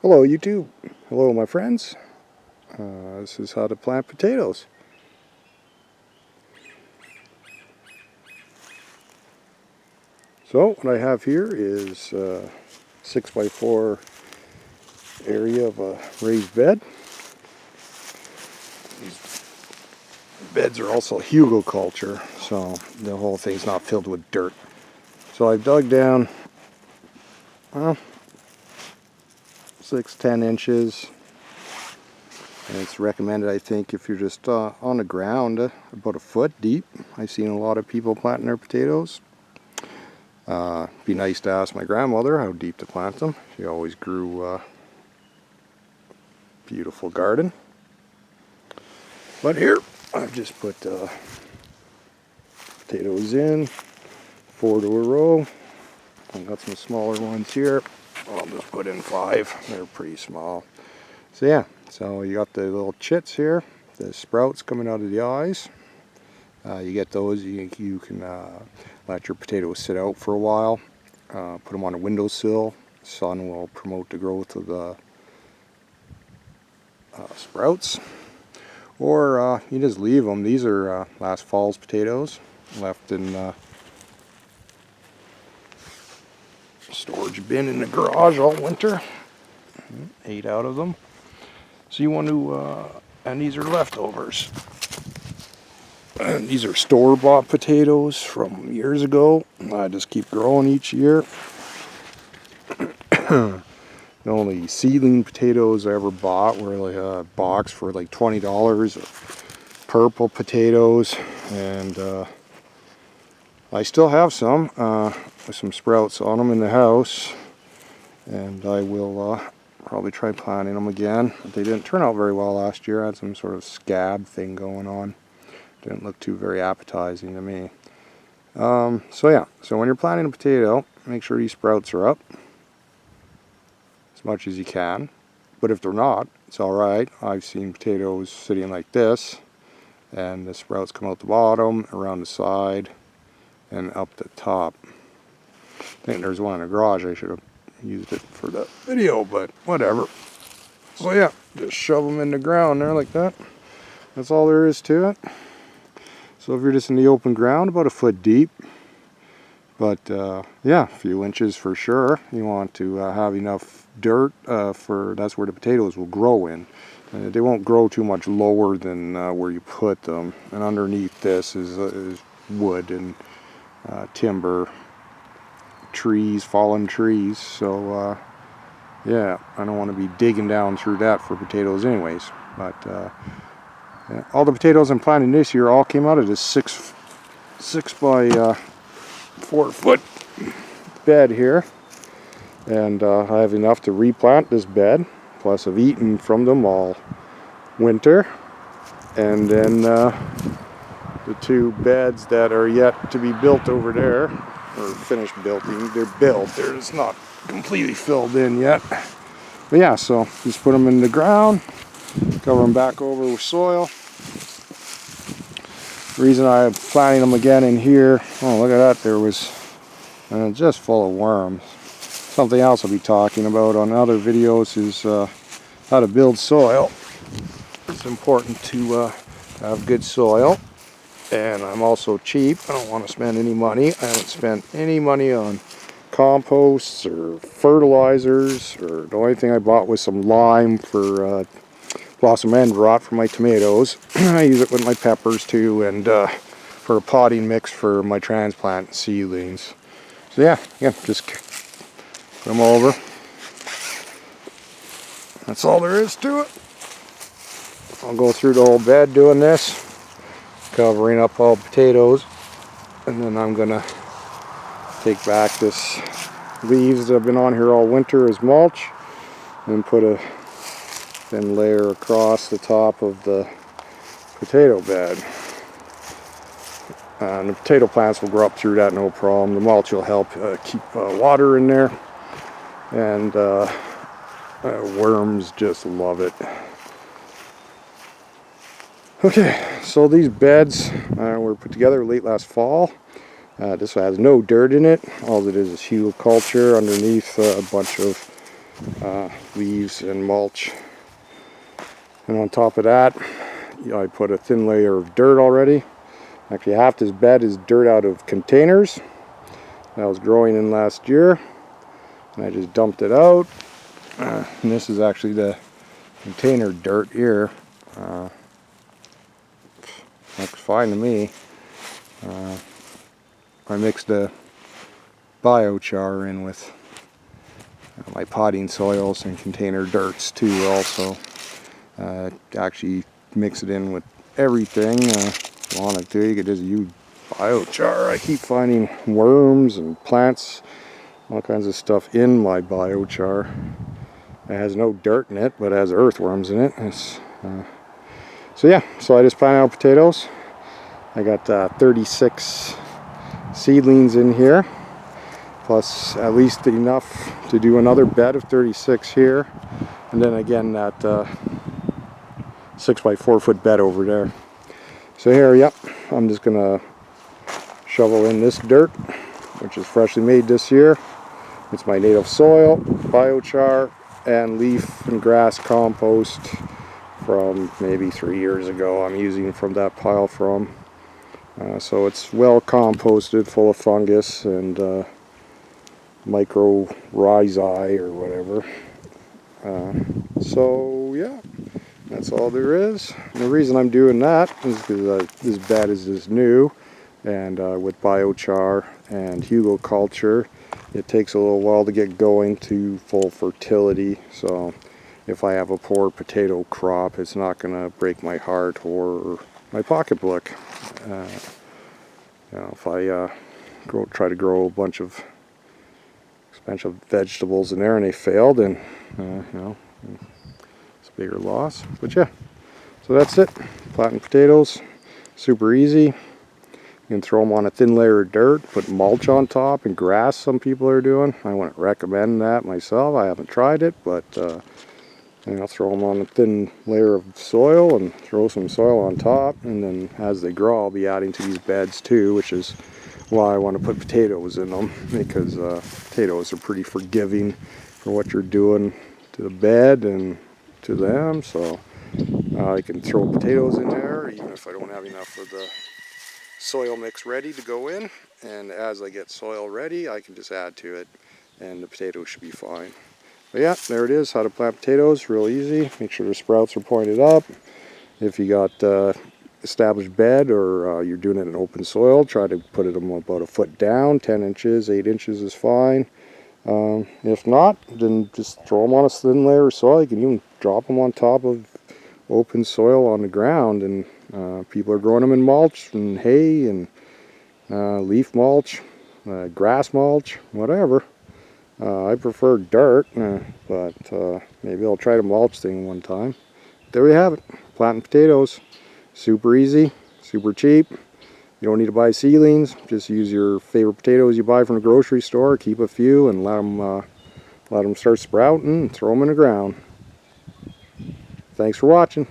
Hello YouTube, hello my friends. This is how to plant potatoes. So what I have here is a 6x4 area of a raised bed. These beds are also hugelkultur, so the whole thing's not filled with dirt. So I've dug down 6-10 inches, and it's recommended, I think, if you're just on the ground, about a foot deep. I've seen a lot of people planting their potatoes. Be nice to ask my grandmother how deep to plant them. She always grew a beautiful garden. But here I've just put potatoes in 4 to a row. I've got some smaller ones here. I'll just put in 5. They're pretty small. So yeah, so you got the little chits here, the sprouts coming out of the eyes. You get those, you can let your potatoes sit out for a while. Put them on a windowsill. Sun will promote the growth of the sprouts. Or you just leave them. These are last fall's potatoes left in storage bin in the garage all winter. 8 out of them. So you want to, and these are leftovers. And these are store-bought potatoes from years ago. I just keep growing each year. The only seedling potatoes I ever bought were like a box for like $20. Purple potatoes, and I still have some with some sprouts on them in the house, and I will probably try planting them again. They didn't turn out very well last year. I had some sort of scab thing going on. Didn't look too very appetizing to me. So yeah, so when you're planting a potato, make sure these sprouts are up as much as you can. But if they're not, it's alright. I've seen potatoes sitting like this, and the sprouts come out the bottom, around the side, and up the top. I think there's one in the garage. I should have used it for the video, but whatever. So yeah, just shove them in the ground there like that. That's all there is to it. So if you're just in the open ground, about a foot deep, but yeah, a few inches for sure. You want to have enough dirt for, that's where the potatoes will grow in. They won't grow too much lower than where you put them. And underneath this is wood and timber, trees, fallen trees. So yeah, I don't want to be digging down through that for potatoes anyways. But yeah, all the potatoes I'm planting this year all came out of this 6 by 4 foot bed here, and I have enough to replant this bed. Plus I've eaten from them all winter, and then the 2 beds that are yet to be built over there, or finished building. They're built. They're just not completely filled in yet. But yeah, so just put them in the ground. Cover them back over with soil. The reason I'm planting them again in here, oh look at that, there was just full of worms. Something else I'll be talking about on other videos is how to build soil. It's important to have good soil, and I'm also cheap. I don't want to spend any money. I haven't spent any money on composts or fertilizers, or the only thing I bought was some lime for blossom end rot for my tomatoes. I use it with my peppers too, and for a potting mix for my transplant seedlings. So yeah, just put them over. That's all there is to it. I'll go through the whole bed doing this, covering up all potatoes, and then I'm gonna take back this leaves that have been on here all winter as mulch, and put a thin layer across the top of the potato bed. And the potato plants will grow up through that, no problem. The mulch will help keep water in there, and worms just love it. Okay, so these beds were put together late last fall. This has no dirt in it. All it is hugelkultur underneath a bunch of leaves and mulch. And on top of that, I put a thin layer of dirt already. Actually, half this bed is dirt out of containers that I was growing in last year, and I just dumped it out. And this is actually the container dirt here. Looks fine to me. I mixed a biochar in with my potting soils and container dirts too also. Actually mix it in with everything. If you wanted to, you could just use biochar. I keep finding worms and plants, all kinds of stuff in my biochar. It has no dirt in it, but it has earthworms in it. So yeah, so I just planted out potatoes. I got 36 seedlings in here, plus at least enough to do another bed of 36 here, and then again that 6 by 4 foot bed over there. So here, yep, I'm just gonna shovel in this dirt, which is freshly made this year. It's my native soil, biochar, and leaf and grass compost from maybe 3 years ago. I'm using from that pile from. So it's well composted, full of fungus and mycorrhizae or whatever. So yeah, that's all there is. And the reason I'm doing that is because this bed is just new, and with biochar and hugelkultur, it takes a little while to get going to full fertility. So if I have a poor potato crop, it's not going to break my heart or my pocketbook. If I try to grow a bunch of expensive vegetables in there and they fail, then it's a bigger loss. But yeah, so that's it. Planting potatoes, super easy. You can throw them on a thin layer of dirt, put mulch on top and grass some people are doing. I wouldn't recommend that myself. I haven't tried it, but I'll throw them on a thin layer of soil and throw some soil on top, and then as they grow I'll be adding to these beds too, which is why I want to put potatoes in them, because potatoes are pretty forgiving for what you're doing to the bed and to them. So I can throw potatoes in there even if I don't have enough of the soil mix ready to go in, and as I get soil ready I can just add to it and the potatoes should be fine. But yeah, there it is, how to plant potatoes, real easy. Make sure the sprouts are pointed up. If you got established bed or you're doing it in open soil, try to put them about a foot down, 10 inches, 8 inches is fine. If not, then just throw them on a thin layer of soil. You can even drop them on top of open soil on the ground, and people are growing them in mulch and hay and leaf mulch, grass mulch, whatever. I prefer dirt, but maybe I'll try the mulch thing one time. There we have it. Planting potatoes. Super easy, super cheap. You don't need to buy seedlings. Just use your favorite potatoes you buy from the grocery store. Keep a few and let them start sprouting and throw them in the ground. Thanks for watching.